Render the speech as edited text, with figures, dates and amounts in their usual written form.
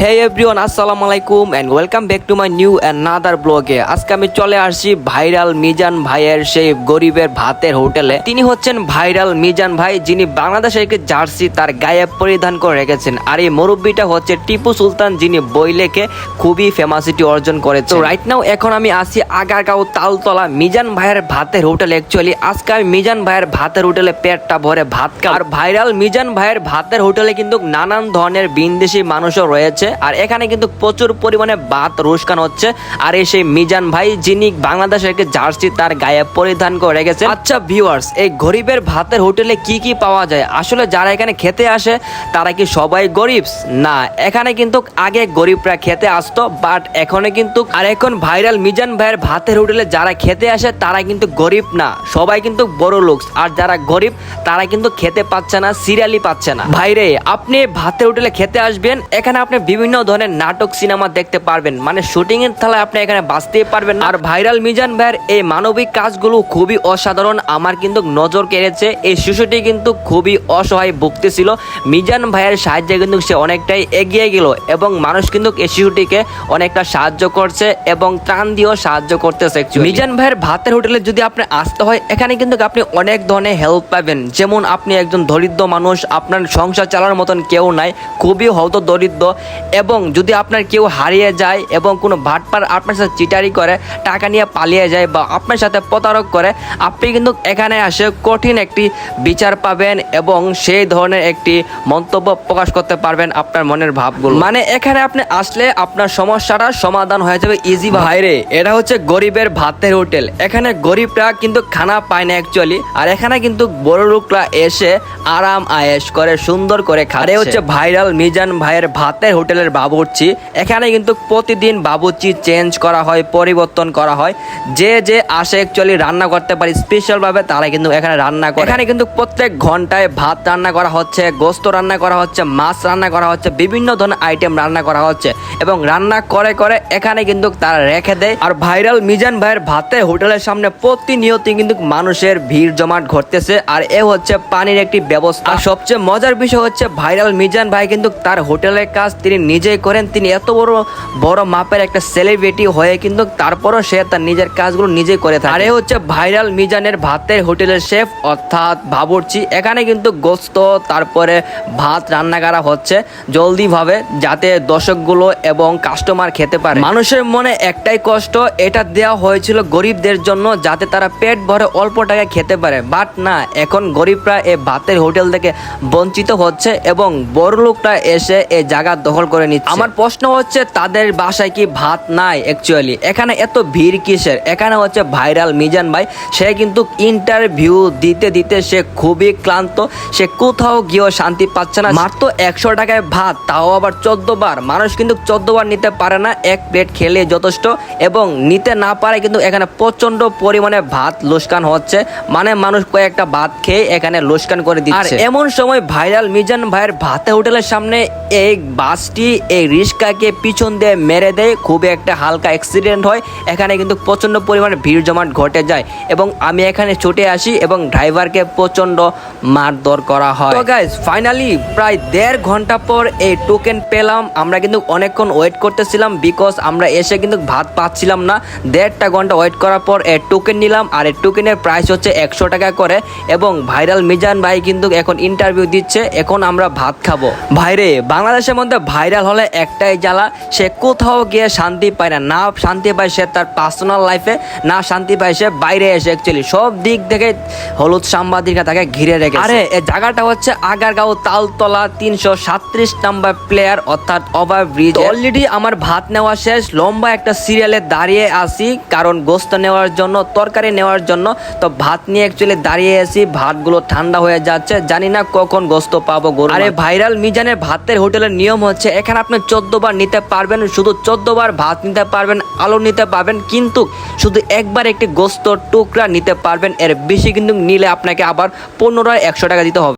হে everyone, আসসালামু আলাইকুম and welcome back to my new another ব্লগে। আজকে আমি চলে আসছি ভাইরাল মিজান ভাইয়ের সেই গরিবের ভাতের হোটেলে। তিনি হচ্ছেন ভাইরাল মিজান ভাই, যিনি বাংলাদেশের একটি জার্সি তার গায়ে পরিধান করে রেখেছেন। আর এই মুরব্বিটা হচ্ছে টিপু সুলতান, যিনি বই লেখে খুবই ফেমাসিটি অর্জন করেছে। তো রাইট নাও এখন আমি আসি আগারগাঁও তালতলা মিজান ভাইয়ের ভাতের হোটেলে। অ্যাকচুয়ালি আজকে আমি মিজান ভাইয়ের ভাতের হোটেলে পেটটা ভরে ভাত খাই। আর ভাইরাল মিজান ভাইয়ের ভাতের হোটেলে কিন্তু নানান ধরনের বিদেশি মানুষও রয়েছে। আর এখানে কিন্তু প্রচুর পরিমাণে ভাত রোস্কান হচ্ছে। আর এই সেই মিজান ভাই, যিনি বাংলাদেশের একটি জার্সি তার গায়ে পরিধান করে রেখেছে। আচ্ছা ভিউয়ার্স, এই গরিবের ভাতের হোটেলে কি কি পাওয়া যায়? আসলে যারা এখানে খেতে আসে তারা কি সবাই গরিব? না, এখানে কিন্তু আগে গরিবরা খেতে আসতো, বাট এখন ভাইরাল মিজান ভাইয়ের ভাতের হোটেলে যারা খেতে আসে তারা কিন্তু গরিব না, সবাই কিন্তু বড় লোক। আর যারা গরিব তারা কিন্তু খেতে পাচ্ছে না, সিরিয়ালি পাচ্ছে না। ভাইরে, আপনি ভাতের হোটেলে খেতে আসবেন, এখানে আপনি বিভিন্ন ধরনের নাটক সিনেমা দেখতে পারবেন, মানে শুটিং এর থালায় আপনি এখানে বাঁচতেই পারবেন। আর ভাইরাল মিজান ভাইয়ের এই মানবিক কাজগুলো খুবই অসাধারণ, আমার কিন্তু নজর কেড়েছে। এই শিশুটি কিন্তু খুবই অসহায় ভুগতেছিল, মিজান ভাইয়ের সাহায্যে কিন্তু সে অনেকটাই এগিয়ে গেল এবং মানুষ কিন্তু এই শিশুটিকে অনেকটা সাহায্য করছে এবং ত্রাণ দিয়েও সাহায্য করতেছে। মিজান ভাইয়ের ভাতের হোটেলে যদি আপনি আসতে হয়, এখানে কিন্তু আপনি অনেক ধরনের হেল্প পাবেন। যেমন আপনি একজন দরিদ্র মানুষ, আপনার সংসার চালানোর মতন কেউ নাই, খুবই হয়তো দরিদ্র, এবং যদি আপনার কেউ হারিয়ে যায় এবং কোনো ভাটপার আপনার সাথে চিটারি করে টাকা নিয়ে পালিয়ে যায় বা আপনার সাথে প্রতারক করে, আপনি কিন্তু এখানে আসে কঠিন একটি বিচার পাবেন এবং সেই ধরনের একটি মন্তব্য প্রকাশ করতে পারবেন আপনার মনের ভাবগুলো। মানে এখানে আপনি আসলে আপনার সমস্যাটা সমাধান হয়ে যাবে ইজি। ভাইরে, এটা হচ্ছে গরিবের ভাতের হোটেল। এখানে গরিবরা কিন্তু খানা পায় না অ্যাকচুয়ালি, আর এখানে কিন্তু বড় লোকরা এসে আরাম আয়েশ করে সুন্দর করে খায়। আর হচ্ছে ভাইরাল মিজান ভাইয়ের ভাতের হোটেলের বাবুর্চি। এখানে কিন্তু প্রতিদিন বাবুর্চি চেঞ্জ করা হয়, পরিবর্তন করা হয়। যে আসে অ্যাকচুয়ালি রান্না করতে পারে স্পেশাল ভাবে, তারা কিন্তু এখানে রান্না করে। এখানে কিন্তু প্রত্যেক ঘন্টায় ভাত রান্না করা হচ্ছে, গোস্ত রান্না করা হচ্ছে, মাছ রান্না করা হচ্ছে, বিভিন্ন ধরনের আইটেম রান্না করা হচ্ছে এবং রান্না করে করে এখানে কিন্তু তারা রেখে দেয়। আর ভাইরাল মিজান ভাইয়ের ভাতের হোটেলের সামনে প্রতিনিয়ত কিন্তু মানুষের ভিড় জমাট ঘটতেছে। আর এ হচ্ছে পানির একটি ব্যবস্থা। সবচেয়ে মজার বিষয় হচ্ছে ভাইরাল মিজান ভাই কিন্তু তার হোটেলের কাজ তিনি নিজেই করেন। তিনি এত বড় মাপের একটা সেলিব্রিটি হয়ে কিন্তু তারপরও সে তার নিজের কাজগুলো নিজেই করে থাকে। আর এ হচ্ছে ভাইরাল মিজানের ভাতের হোটেলের শেফ অর্থাৎ বাবুর্চি। এখানে কিন্তু গোস্ত তারপরে ভাত রান্না করা হচ্ছে জলদি ভাবে, যাতে দর্শকগুলো এবং কাস্টমার খেতে পারে। মানুষের মনে একটাই কষ্ট, এটা দেওয়া হয়েছিল গরিবদের জন্য যাতে তারা পেট ভরে অল্প টাকায় খেতে পারে। বাট না, এখন গরিবরা এই ভাতের হোটেল থেকে বঞ্চিত হচ্ছে এবং বড় লোকরা এসে এই জায়গা দখল করে নিচ্ছে। আমার প্রশ্ন হচ্ছে, তাদের বাসায় কি ভাত নাই? অ্যাকচুয়ালি এখানে এত ভিড় কিসের? এখানে হচ্ছে ভাইরাল মিজান ভাই, সে কিন্তু ইন্টারভিউ দিতে দিতে সে খুবই ক্লান্ত, সে কোথাও গিয়েও শান্তি পাচ্ছে না। মাত্র 100 টাকায় ভাত, তাও আবার 14 বার। মানুষ কিন্তু 14 বার নিতে পারে না, এক প্লেট খেলে যথেষ্ট, এবং নিতে না পারে কিন্তু এখানে প্রচন্ড পরিমাণে ভাত লোসকান হচ্ছে। মানে মানুষ কয়েকটা ভাত খেয়ে এখানে লোসকান করে দিচ্ছে। আর এমন সময় ভাইরাল মিজান ভাইয়ের ভাতের হোটেলের সামনে এই বাসটি এই রিস্কাকে পিছন দিয়ে মেরে দেয়, খুবই একটা হালকা অ্যাক্সিডেন্ট হয়। এখানে কিন্তু প্রচন্ড পরিমাণে ভিড় জমাট ঘটে যায় এবং আমি এখানে ছুটে আসি এবং ড্রাইভারকে প্রচন্ড মারধর করা হয়। তো গাইস, ফাইনালি প্রায় 1.5 ঘন্টা পর এই টোকেন পেলাম। আমরা কিন্তু অনেকক্ষণ ওয়েট করতেছিলাম, বিকজ আমরা এসে কিন্তু ভাত পাচ্ছিলাম না। 1.5 ঘন্টা ওয়েট করার পর এই টোকেন নিলাম, আর এই টোকেনের প্রাইস হচ্ছে 100 টাকা করে। এবং ভাইরাল মিজান ভাই কিন্তু এখন ইন্টারভিউ দিচ্ছে, এখন আমরা ভাত খাবো। ভাইরে, বাংলাদেশের মধ্যে ভাইরাল হলে একটাই জ্বালা, সে কোথাও গিয়ে শান্তি পায় না। না শান্তি পায় সে তার পার্সোনাল লাইফে, না শান্তি পায় সে বাইরে এসে। অ্যাকচুয়ালি সব দিক থেকে হলুদ সাংবাদিকরা তাকে ঘিরে রেখেছে। আরে এই জায়গাটা হচ্ছে আগারগাঁও তালতলা 337 নাম্বার প্লেয়ার অর্থাৎ ওভারব্রিজ। অলরেডি আমার ভাত নেওয়া শেষ, লম্বা একটা সিরিয়ালে দাঁড়িয়ে আসি কারণ গোস্ত নেওয়ার জন্য, তরকারি নেওয়ার জন্য। তো ভাত নিয়ে অ্যাকচুয়ালি দাঁড়িয়ে আছি, ভাতগুলো ঠান্ডা হয়ে যাচ্ছে, জানি না কখন গোস্ত পাবো। আরে ভাইরাল মিজানের ভাতের হোটেলের নিয়ম হচ্ছে এখানে আপনি 14 বার নিতে পারবেন, শুধু 14 বার ভাত নিতে পারবেন, আলু নিতে পারবেন, কিন্তু শুধু একবার একটি গোস্ত টুকরা নিতে পারবেন। এর বেশি কিন্তু নিলে আপনাকে আবার পুনরায় 100 টাকা দিতে হবে।